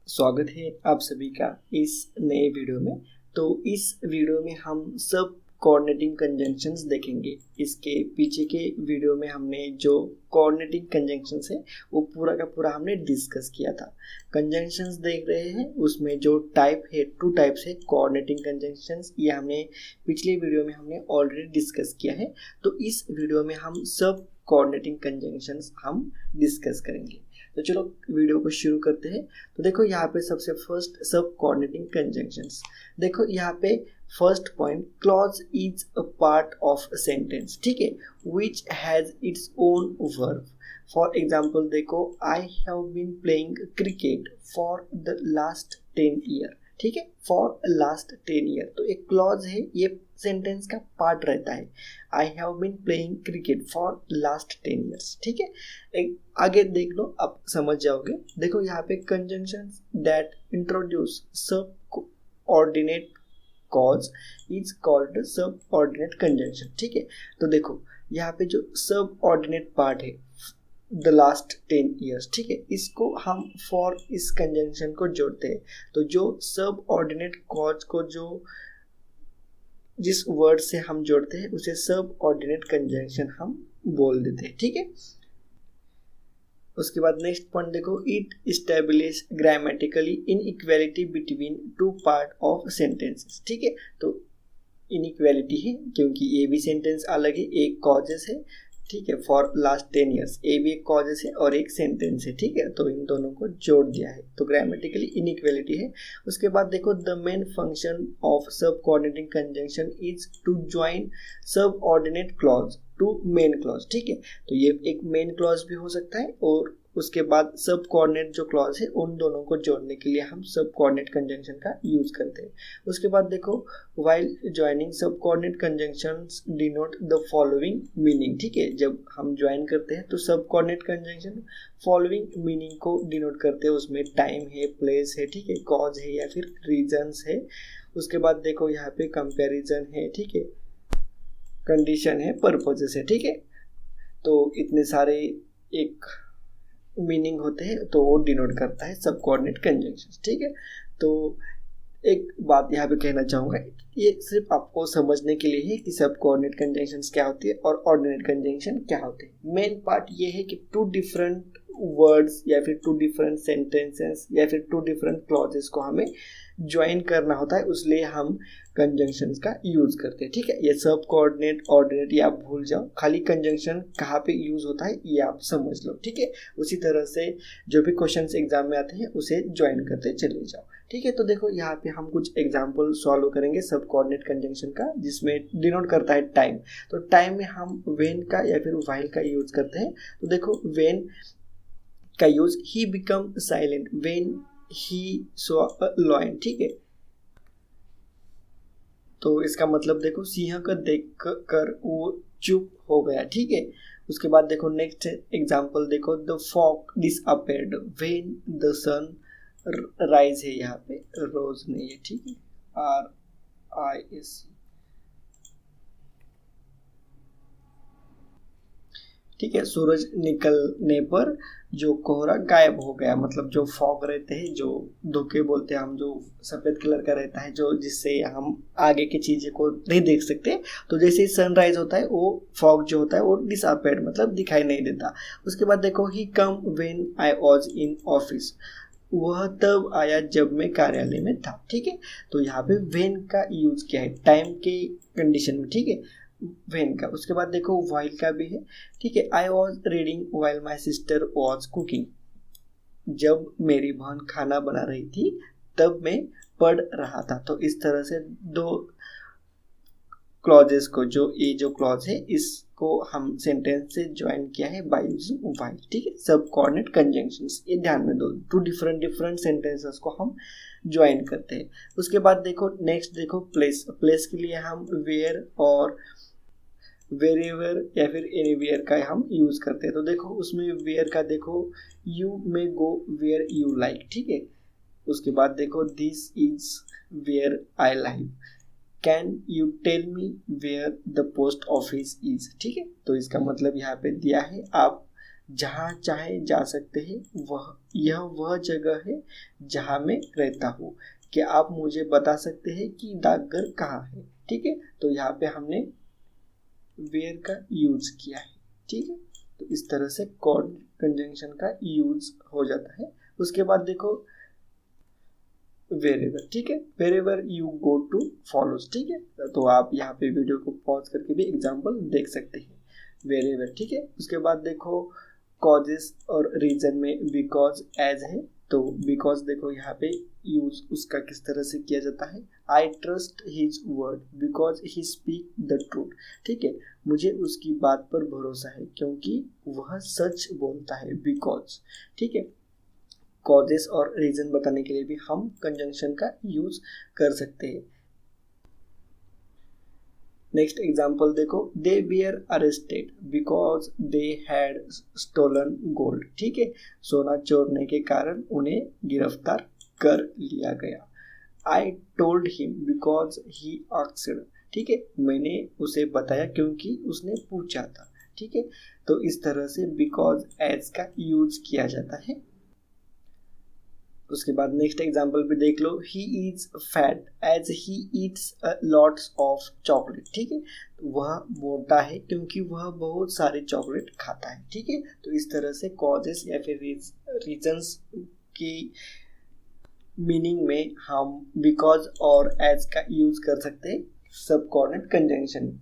स्वागत है आप सभी का इस नए वीडियो में। तो इस वीडियो में हम सब कोऑर्डिनेटिंग कंजंक्शंस देखेंगे। इसके पीछे के वीडियो में हमने जो कोऑर्डिनेटिंग कंजंक्शंस है वो पूरा का पूरा हमने डिस्कस किया था। कंजंक्शंस देख रहे हैं, उसमें जो टाइप है, 2 टाइप्स है कोऑर्डिनेटिंग कंजंक्शंस। ये हमने पिछले वीडियो में हमने ऑलरेडी डिस्कस किया है। तो इस वीडियो में हम सब कोऑर्डिनेटिंग कंजंक्शंस हम डिस्कस करेंगे। तो चलो वीडियो को शुरू करते हैं। तो देखो यहाँ पे सबसे फर्स्ट सब कोऑर्डिनेटिंग कंजंक्शंस। देखो यहाँ पे first point, clause is a part of sentence, ठीक है, which has its own verb. For example देखो, I have been playing cricket for the last 10 year, ठीक है, फॉर लास्ट 10 ईयर। तो एक क्लॉज है, ये सेंटेंस का पार्ट रहता है। I have been playing cricket for last 10 years, ठीक है। एक आगे देख लो, आप समझ जाओगे। देखो यहाँ पे कंजंक्शंस दैट इंट्रोड्यूस सब ऑर्डिनेट कॉज इज कॉल्ड सब ऑर्डिनेट कंजंक्शन, ठीक है। तो देखो यहाँ पे जो सब ऑर्डिनेट पार्ट है द लास्ट 10 ईयर्स, ठीक है, इसको हम फॉर इस कंजंक्शन को जोड़ते हैं। तो जो सब ऑर्डिनेट कॉज को जो जिस वर्ड से हम जोड़ते हैं उसे सब ऑर्डिनेट कंजंक्शन हम बोल देते हैं, ठीक है। उसके बाद नेक्स्ट पॉइंट देखो, it establish grammatically inequality between 2 part of sentences, ठीक है। तो इनइक्वालिटी है क्योंकि ये भी सेंटेंस अलग है, एक कॉजेस है, ठीक है, फॉर लास्ट 10 ईयर्स, ये भी एक कॉजेस है और एक सेंटेंस है, ठीक है। तो इन दोनों को जोड़ दिया है, तो ग्रामेटिकली इनइक्वालिटी है। उसके बाद देखो, the main function of sub coordinating conjunction is to join subordinate clause to main clause, ठीक है। तो ये एक मेन क्लॉज भी हो सकता है और उसके बाद सब कोऑर्डिनेट जो क्लॉज है उन दोनों को जोड़ने के लिए हम सब कोऑर्डिनेट कंजंक्शन का यूज करते हैं। उसके बाद देखो, व्हाइल ज्वाइनिंग सब coordinate conjunctions denote the following meaning, ठीक है। जब हम ज्वाइन करते हैं तो सब कोऑर्डिनेट कंजंक्शन फॉलोइंग मीनिंग को डिनोट करते हैं। उसमें टाइम है, प्लेस है, ठीक है, कॉज है या फिर रीजंस है। उसके बाद देखो यहाँ पे कंपैरिजन है, ठीक है, कंडीशन है, पर्पसेस है, ठीक है। तो इतने सारे एक मीनिंग होते हैं, तो वो डिनोट करता है सब कोऑर्डिनेट कंजंक्शंस, ठीक है। तो एक बात यहाँ पे कहना चाहूँगा, ये सिर्फ आपको समझने के लिए है कि सब कोऑर्डिनेट कंजंक्शंस क्या होती है और ऑर्डिनेट कंजंक्शन क्या होते हैं। मेन पार्ट ये है कि 2 डिफरेंट वर्ड्स या फिर 2 डिफरेंट सेंटेंसेस या फिर 2 डिफरेंट क्लॉजेस को हमें ज्वाइन करना होता है, इसलिए हम कंजंक्शंस का यूज करते हैं, ठीक है। ये सब कोऑर्डिनेट ऑर्डिनेट ये आप भूल जाओ, खाली कंजंक्शन कहाँ पे यूज होता है ये आप समझ लो, ठीक है। उसी तरह से जो भी क्वेश्चंस एग्जाम में आते हैं उसे ज्वाइन करते चले जाओ, ठीक है। तो देखो यहाँ पे हम कुछ एग्जाम्पल सॉल्व करेंगे सब कोऑर्डिनेट कंजंक्शन का, जिसमें डिनोट करता है टाइम। तो टाइम में हम व्हेन का या फिर व्हाइल का यूज करते हैं। तो देखो व्हेन का use, he become silent when he saw a lion, ठीक है। तो इसका मतलब देखो, सिंह को देख कर वो चुप हो गया, ठीक है। उसके बाद देखो नेक्स्ट एग्जांपल देखो, the fog disappeared when the sun rise है, यहाँ पे रोज नहीं है, ठीक है, RISE, ठीक है। सूरज निकलने पर जो कोहरा गायब हो गया, मतलब जो फॉग रहते हैं, जो धुके बोलते हैं हम, जो सफेद कलर का रहता है, जो जिससे हम आगे की चीजें को नहीं देख सकते। तो जैसे ही सनराइज होता है वो फॉग जो होता है वो डिसअपेयर्ड, मतलब दिखाई नहीं देता। उसके बाद देखो, he come when I was in office, वह तब आया जब मैं कार्यालय में था, ठीक है। तो यहाँ पे व्हेन का यूज किया है टाइम के कंडीशन में, ठीक है, व्हेन का। उसके बाद देखो व्हाइल का भी है, ठीक है। I was reading while my sister was cooking, जब मेरी बहन खाना बना रही थी तब मैं पढ़ रहा था। तो इस तरह से 2 क्लॉजेस को, जो ये जो क्लॉज है इसको हम सेंटेंस से ज्वाइन किया है बाय यूजिंग व्हाइल, ठीक है। सब कोऑर्डिनेट कंजंक्शंस, ये ध्यान में दो, 2 डिफरेंट सेंटेंसेस को हम ज्वाइन करते हैं। उसके बाद देखो नेक्स्ट देखो, प्लेस। प्लेस के लिए हम वेयर और वेरेवर या फिर एनीवेयर का हम यूज करते हैं। तो देखो उसमें वेयर का देखो, you may go where you like, ठीक है। उसके बाद देखो, this is where I live, can you tell me where the post office is, ठीक है। तो इसका मतलब यहाँ पे दिया है, आप जहाँ चाहे जा सकते हैं, वह जगह है जहाँ मैं रहता हूँ। क्या आप मुझे बता सकते हैं कि डाकघर कहाँ है? ठीक है, तो यहाँ पे हमने वेयर का यूज किया है। ठीक है, तो इस तरह से कोऑर्डिनेट कंजंक्शन का यूज हो जाता है। उसके बाद देखो वेरेवर। ठीक है, wherever you go two follows. ठीक है, तो आप यहाँ पे वीडियो को पॉज करके भी एग्जांपल देख सकते हैं वेरेवर। ठीक है, उसके बाद देखो कॉजेस और रीजन में बिकॉज एज है, तो बिकॉज देखो यहाँ पे यूज उसका किस तरह से किया जाता है। I trust his word because he speak the truth. ठीक है, मुझे उसकी बात पर भरोसा है क्योंकि वह सच बोलता है, बिकॉज। ठीक है, कॉजेस और रीजन बताने के लिए भी हम कंजंक्शन का यूज कर सकते हैं। नेक्स्ट एग्जाम्पल देखो, they were arrested because they had stolen gold. ठीक है, सोना चोरने के कारण उन्हें गिरफ्तार कर लिया गया। I told him because he asked. ठीक है, मैंने उसे बताया क्योंकि उसने पूछा था। ठीक है, तो इस तरह से बिकॉज एज का यूज किया जाता है। उसके बाद नेक्स्ट एग्जाम्पल भी देख लो, he is fat as he eats lots of chocolate. ठीक है, वह मोटा है क्योंकि वह बहुत सारे चॉकलेट खाता है। ठीक है, तो इस तरह से कॉजेस या फिर रीजंस की मीनिंग में हम बिकॉज और एज का यूज कर सकते हैं सब कोऑर्डिनेट कंजंक्शन।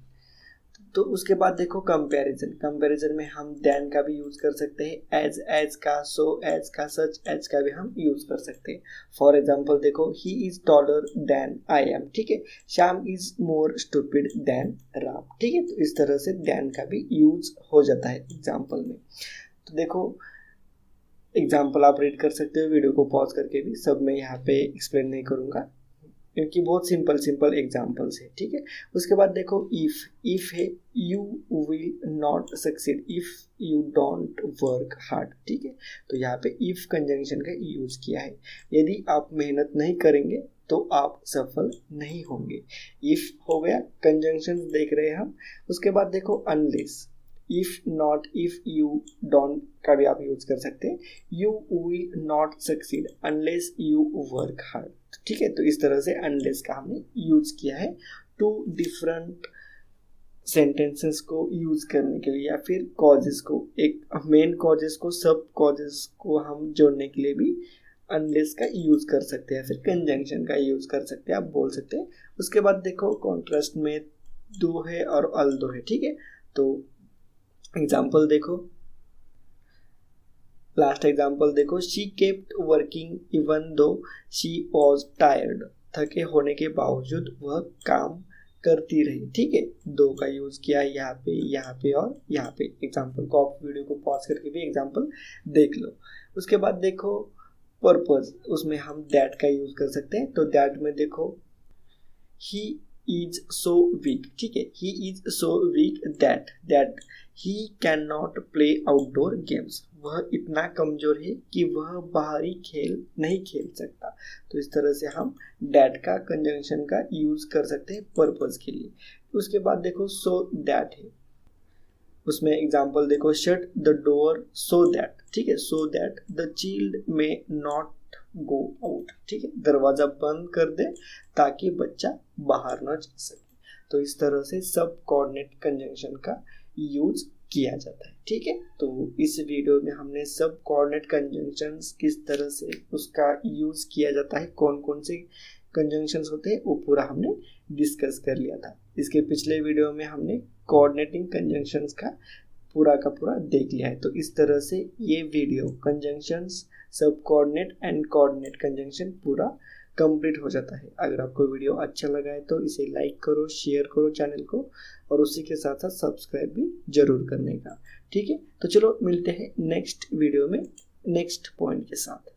तो उसके बाद देखो कंपैरिजन। कंपैरिजन में हम देन का भी यूज कर सकते हैं, एज का, सो एज का, सच एज का भी हम यूज कर सकते हैं। फॉर एग्जांपल देखो, he is taller than I am. ठीक है, Shyam is more stupid than Ram. ठीक है, तो इस तरह से देन का भी यूज हो जाता है एग्जाम्पल में। तो देखो एग्जाम्पल आप रीड कर सकते हो वीडियो को पॉज करके भी, सब मैं यहाँ पे एक्सप्लेन नहीं करूँगा क्योंकि बहुत सिंपल एग्जाम्पल्स है। ठीक है, उसके बाद देखो इफ है, you will not succeed if you don't work hard. ठीक है, तो यहाँ पे इफ कंजंक्शन का यूज किया है, यदि आप मेहनत नहीं करेंगे तो आप सफल नहीं होंगे। इफ हो गया, कंजंक्शन देख रहे हैं हम। उसके बाद देखो unless, if not, if you don't का भी आप यूज कर सकते हैं। You will not succeed unless you work hard. ठीक है, तो इस तरह से अनलेस का हमने यूज किया है टू डिफरेंट सेंटेंसेस को यूज करने के लिए, या फिर कॉजेस को, एक मेन कॉजेस को सब कॉजेस को हम जोड़ने के लिए भी अनलेस का यूज कर सकते हैं, फिर कंजंक्शन का यूज कर सकते हैं, आप बोल सकते हैं। उसके बाद देखो कॉन्ट्रास्ट में दो है और अल दो है। ठीक है, तो एग्जाम्पल देखो, लास्ट एग्जाम्पल देखो, she kept working even though she was tired. थके होने के बावजूद वह काम करती रही। ठीक है, दो का यूज किया है यहाँ पे और यहाँ पे। एग्जाम्पल को आप वीडियो को पॉज करके भी एग्जाम्पल देख लो। उसके बाद देखो पर्पस, उसमें हम दैट का यूज कर सकते हैं। तो दैट में देखो, ही इज सो वीक। ठीक है, he is so weak that he can not play outdoor games. वह इतना कमजोर है कि वह बाहरी खेल नहीं खेल सकता। तो इस तरह से हम दैट का कंजंक्शन का यूज कर सकते हैं पर्पस के लिए। उसके बाद देखो सो दैट है, उसमें एग्जाम्पल देखो, shut the door so that. ठीक है, सो दैट द चाइल्ड में नॉट गो आउट। ठीक है, दरवाजा बंद कर दे ताकि बच्चा बाहर ना जा सके। तो इस तरह से सब कोऑर्डिनेट कंजंक्शन का यूज किया जाता है। ठीक है, तो इस वीडियो में हमने सब कोऑर्डिनेट कंजंक्शंस किस तरह से उसका यूज किया जाता है, कौन कौन से कंजंक्शंस होते हैं, वो पूरा हमने डिस्कस कर लिया था। इसके पिछले वीडियो में हमने कोऑर्डिनेटिंग कंजंक्शंस का पूरा देख लिया है। तो इस तरह से ये वीडियो कंजंक्शंस, सब कोऑर्डिनेट एंड कोऑर्डिनेट कंजंक्शन पूरा कंप्लीट हो जाता है। अगर आपको वीडियो अच्छा लगा है तो इसे लाइक करो, शेयर करो चैनल को, और उसी के साथ साथ सब्सक्राइब भी जरूर करने का। ठीक है, तो चलो मिलते हैं नेक्स्ट वीडियो में नेक्स्ट पॉइंट के साथ।